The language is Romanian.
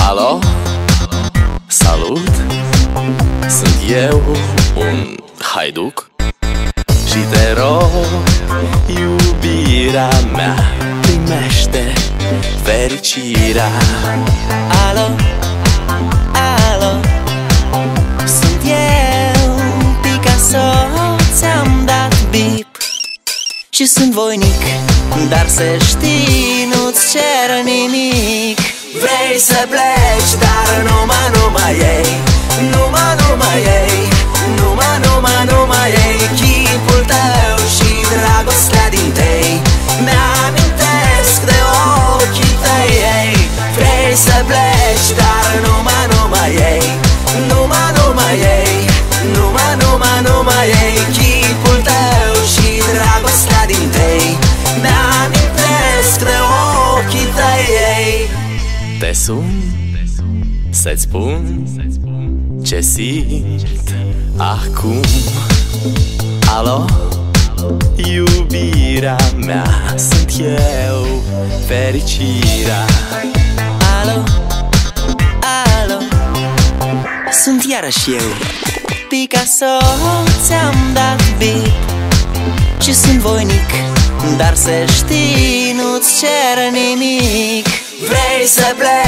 Alo, salut, sunt eu, un haiduc și te rog, iubirea mea, primește fericirea. Alo, alo, sunt eu, Picasso, ți-am dat bip și sunt voinic, dar să știi, nu-ți cer nimic. Vrei să pleci, dar numai ei, numai ei, numai ei, chipul tău și dragostea din tei mi-amintesc de ochii tăi, ei. Vrei să pleci, dar numai ei, numai ei, numai ei, chipul tău și dragostea din tei mi-amintesc de ochii tăi, ei. Te sun să-ți spun ce simt acum. Alo, iubirea mea, sunt eu, fericirea. Alo, alo, sunt iarăși eu, Picasso, ți-am dat bip și sunt voinic, dar să știi, nu-ți cer nimic. Vrei să pleci,